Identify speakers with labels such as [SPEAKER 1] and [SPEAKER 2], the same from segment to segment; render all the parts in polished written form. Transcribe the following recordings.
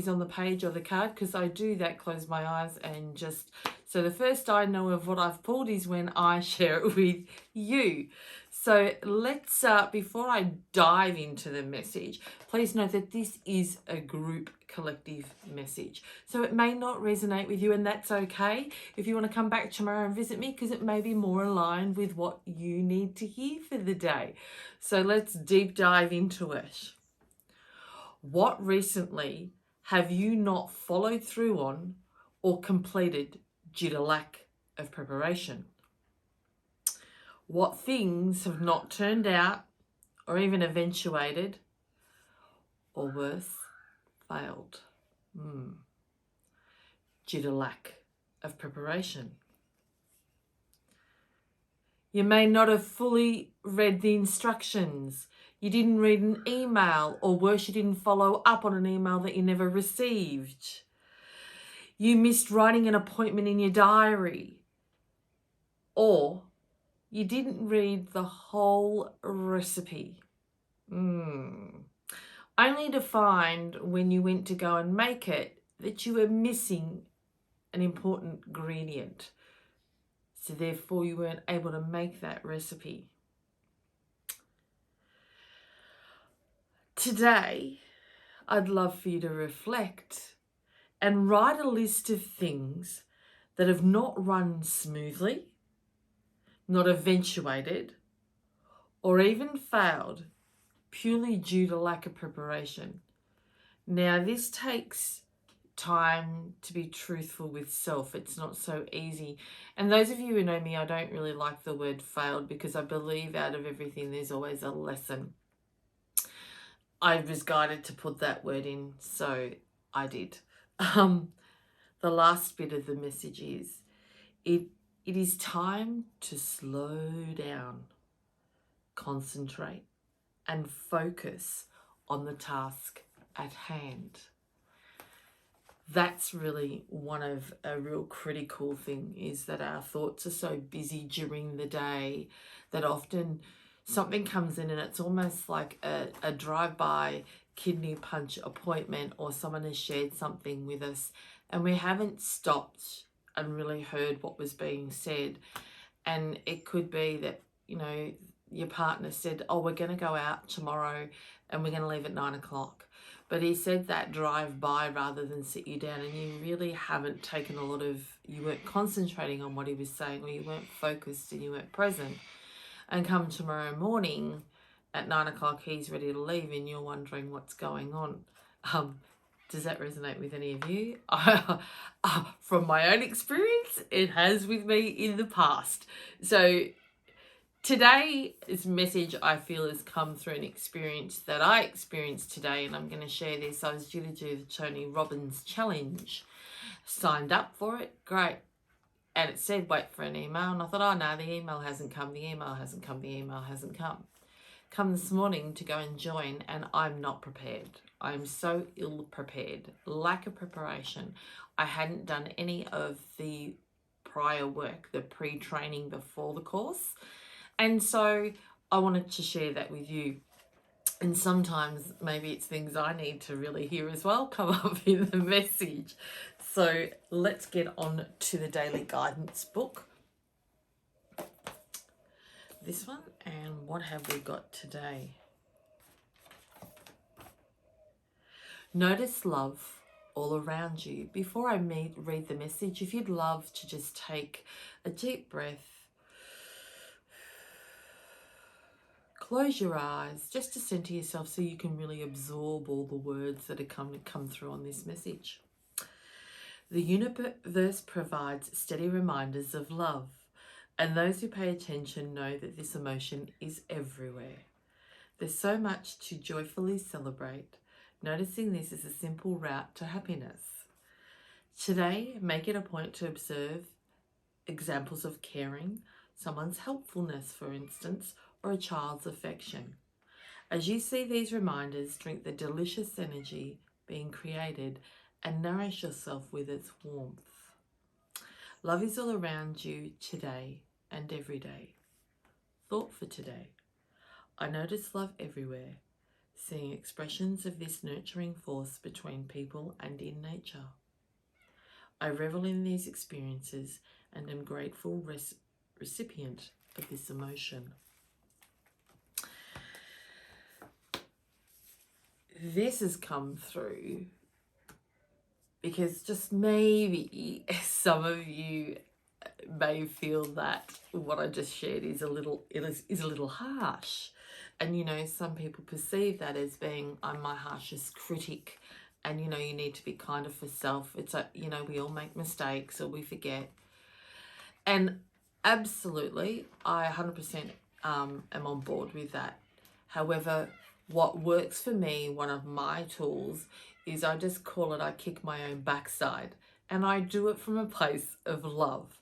[SPEAKER 1] on the page or the card, because I do that, close my eyes and just, so the first I know of what I've pulled is when I share it with you. So let's, before I dive into the message, please note that this is a group collective message. So it may not resonate with you, and that's okay. If you want to come back tomorrow and visit me, because it may be more aligned with what you need to hear for the day. So let's deep dive into it. What recently have you not followed through on or completed due to lack of preparation? What things have not turned out or even eventuated, or worse, failed due to lack of preparation? You may not have fully read the instructions. You didn't read an email, or worse, you didn't follow up on an email that you never received. You missed writing an appointment in your diary, or you didn't read the whole recipe. Only to find when you went to go and make it that you were missing an important ingredient. So therefore you weren't able to make that recipe. Today, I'd love for you to reflect and write a list of things that have not run smoothly, not eventuated, or even failed purely due to lack of preparation. Now, this takes time to be truthful with self. It's not so easy. And those of you who know me, I don't really like the word failed, because I believe out of everything there's always a lesson. I was guided to put that word in, so I did. The last bit of the message is, it is time to slow down, concentrate, and focus on the task at hand. That's really one of a real critical thing, is that our thoughts are so busy during the day that often something comes in and it's almost like a drive-by kidney punch appointment, or someone has shared something with us and we haven't stopped and really heard what was being said. And it could be that, you know, your partner said, oh, we're going to go out tomorrow and we're going to leave at 9 o'clock. But he said that drive by rather than sit you down, and you really haven't taken you weren't concentrating on what he was saying, or you weren't focused and you weren't present. And come tomorrow morning at 9 o'clock, he's ready to leave and you're wondering what's going on. Does that resonate with any of you? From my own experience, it has with me in the past. So today's message, I feel, has come through an experience that I experienced today, and I'm going to share this. I was due to do the Tony Robbins challenge, signed up for it, great. And it said, wait for an email. And I thought, oh no, the email hasn't come, the email hasn't come, the email hasn't come. Come this morning to go and join, and I'm not prepared. I'm so ill prepared, lack of preparation. I hadn't done any of the prior work, the pre-training before the course. And so I wanted to share that with you. And sometimes maybe it's things I need to really hear as well come up in the message. So let's get on to the daily guidance book. This one, and what have we got today? Notice love all around you. Before I read the message, if you'd love to just take a deep breath, close your eyes just to center yourself so you can really absorb all the words that are come through on this message. The universe provides steady reminders of love, and those who pay attention know that this emotion is everywhere. There's so much to joyfully celebrate. Noticing this is a simple route to happiness. Today, make it a point to observe examples of caring, someone's helpfulness, for instance, or a child's affection. As you see these reminders, drink the delicious energy being created and nourish yourself with its warmth. Love is all around you today and every day. Thought for today. I notice love everywhere. seeing expressions of this nurturing force between people and in nature. I revel in these experiences and am grateful recipient of this emotion. This has come through because just maybe some of you may feel that what I just shared is a little harsh, and some people perceive that as being I'm my harshest critic, and you need to be kinder for self. It's we all make mistakes or we forget, and absolutely I 100% am on board with that. However, what works for me, one of my tools, is I just call it I kick my own backside, and I do it from a place of love.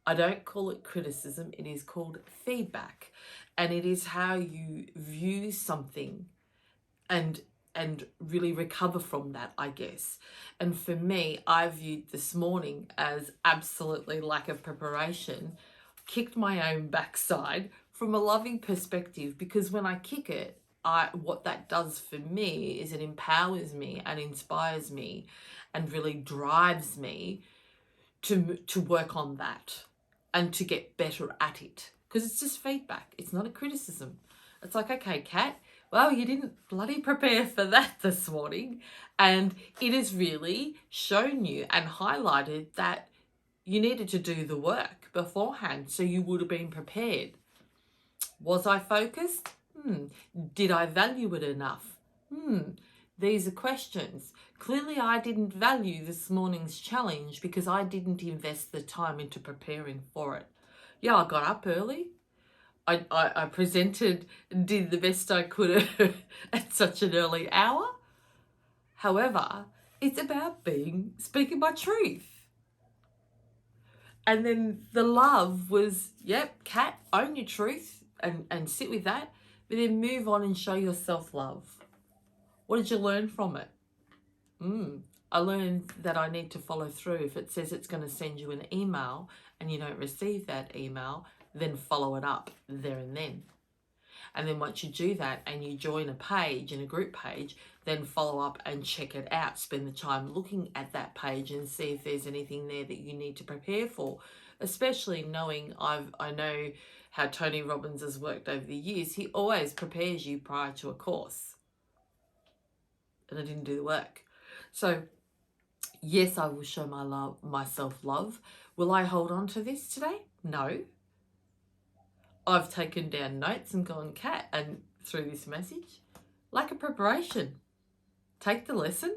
[SPEAKER 1] I don't call it criticism, it is called feedback. And it is how you view something and really recover from that, I guess. And for me, I viewed this morning as absolutely lack of preparation, kicked my own backside from a loving perspective, because when I kick it, what that does for me is it empowers me and inspires me and really drives me to work on that and to get better at it, because it's just feedback. It's not a criticism. It's like, okay, Kat, well, you didn't bloody prepare for that this morning, and it has really shown you and highlighted that you needed to do the work beforehand, so you would have been prepared. Was I focused? Did I value it enough? These are questions. Clearly, I didn't value this morning's challenge because I didn't invest the time into preparing for it. Yeah, I got up early. I presented and did the best I could at such an early hour. However, it's about speaking my truth. And then the love was, yep, Kat, own your truth and sit with that, but then move on and show yourself love. What did you learn from it? I learned that I need to follow through. If it says it's going to send you an email and you don't receive that email, then follow it up there and then. And then once you do that and you join a page, in a group page, then follow up and check it out. Spend the time looking at that page and see if there's anything there that you need to prepare for. Especially knowing I know how Tony Robbins has worked over the years. He always prepares you prior to a course. And I didn't do the work. So yes, I will show myself love. Will I hold on to this today? No. I've taken down notes and gone, Kat, and through this message, like a preparation. Take the lesson.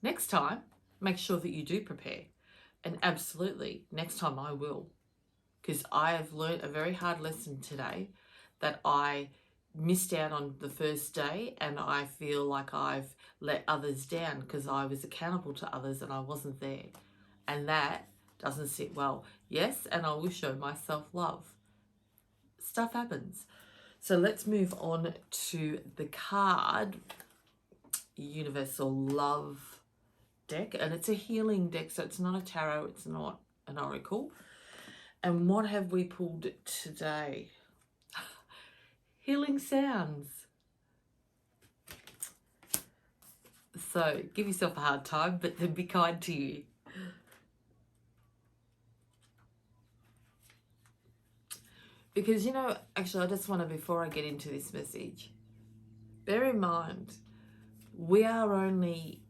[SPEAKER 1] Next time, make sure that you do prepare. And absolutely, next time I will. Because I have learned a very hard lesson today that I missed out on the first day, and I feel like I've let others down because I was accountable to others and I wasn't there. And that doesn't sit well. Yes, and I will show myself love. Stuff happens. So let's move on to the card, Universal Love deck. And it's a healing deck, so it's not a tarot, it's not an oracle. And what have we pulled today? Healing sounds. So give yourself a hard time, but then be kind to you. Because, actually, I just want to, before I get into this message, bear in mind, we are only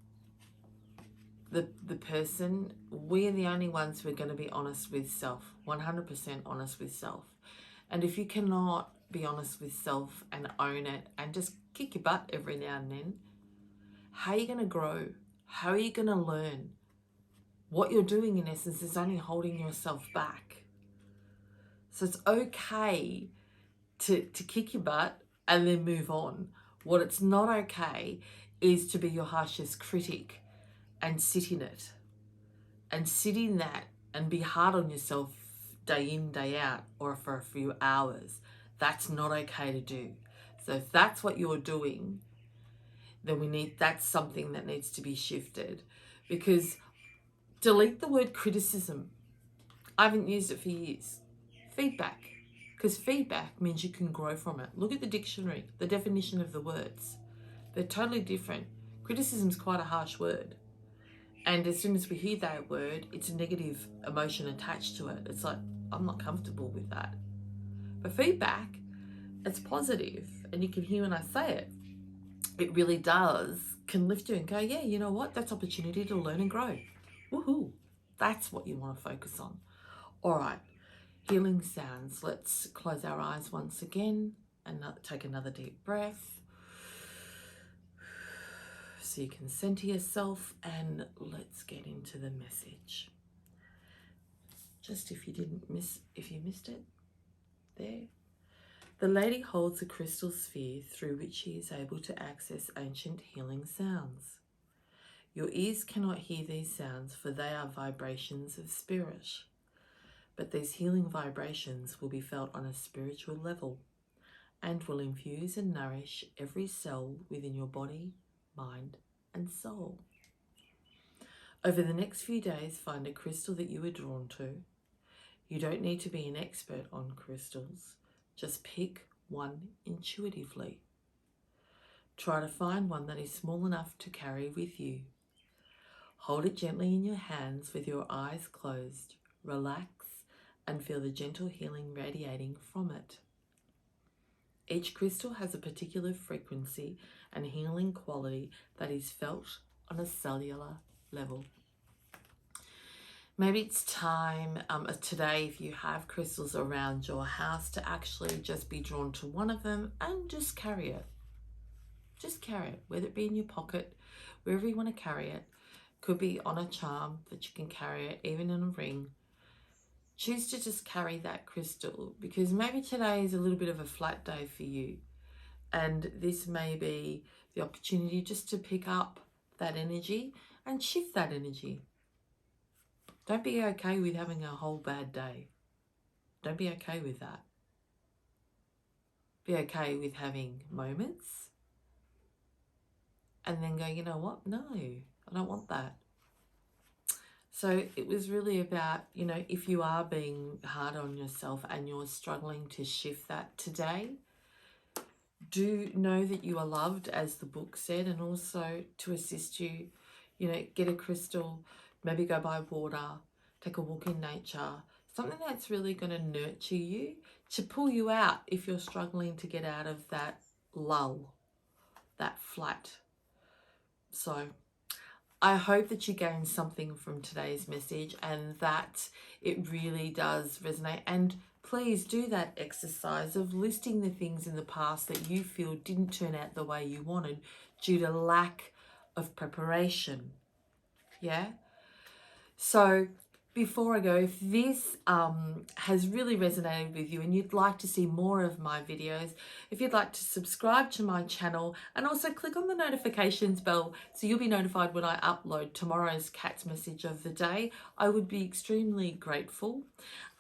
[SPEAKER 1] the person, we are the only ones who are going to be honest with self, 100% honest with self. And if you cannot be honest with self and own it and just kick your butt every now and then, how are you going to grow? How are you going to learn? What you're doing, in essence, is only holding yourself back. So it's okay to kick your butt and then move on. What it's not okay is to be your harshest critic and sit in it. And sit in that and be hard on yourself day in, day out, or for a few hours. That's not okay to do. So if that's what you're doing, then that's something that needs to be shifted. Because delete the word criticism. I haven't used it for years. Feedback. Because feedback means you can grow from it. Look at the dictionary, the definition of the words. They're totally different. Criticism's quite a harsh word. And as soon as we hear that word, it's a negative emotion attached to it. It's like, I'm not comfortable with that. But feedback, it's positive. And you can hear when I say it, it really does, can lift you and go, yeah, you know what? That's opportunity to learn and grow. Woohoo. That's what you want to focus on. All right, healing sounds. Let's close our eyes once again and take another deep breath. So you can center yourself, and let's get into the message. Just if you missed it, there. The lady holds a crystal sphere through which she is able to access ancient healing sounds. Your ears cannot hear these sounds, for they are vibrations of spirit. But these healing vibrations will be felt on a spiritual level and will infuse and nourish every cell within your body, mind, and soul. Over the next few days, find a crystal that you are drawn to. You don't need to be an expert on crystals. Just pick one intuitively. Try to find one that is small enough to carry with you. Hold it gently in your hands with your eyes closed. Relax and feel the gentle healing radiating from it. Each crystal has a particular frequency and healing quality that is felt on a cellular level. Maybe it's time today, if you have crystals around your house, to actually just be drawn to one of them and just carry it. Just carry it, whether it be in your pocket, wherever you want to carry it. Could be on a charm that you can carry it, even in a ring. Choose to just carry that crystal, because maybe today is a little bit of a flat day for you. And this may be the opportunity just to pick up that energy and shift that energy. Don't be okay with having a whole bad day. Don't be okay with that. Be okay with having moments and then go, you know what? No, I don't want that. So it was really about, if you are being hard on yourself and you're struggling to shift that today, do know that you are loved, as the book said, and also to assist you, get a crystal, maybe go buy water, take a walk in nature, something that's really going to nurture you, to pull you out if you're struggling to get out of that lull, that flat. So I hope that you gain something from today's message and that it really does resonate. And please do that exercise of listing the things in the past that you feel didn't turn out the way you wanted due to lack of preparation. Yeah? So before I go, if this has really resonated with you and you'd like to see more of my videos, if you'd like to subscribe to my channel and also click on the notifications bell so you'll be notified when I upload tomorrow's cat's message of the day, I would be extremely grateful.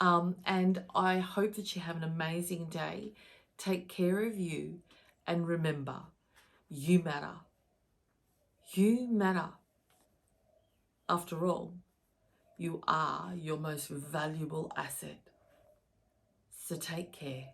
[SPEAKER 1] And I hope that you have an amazing day. Take care of you, and remember, you matter. You matter. After all, you are your most valuable asset. So take care.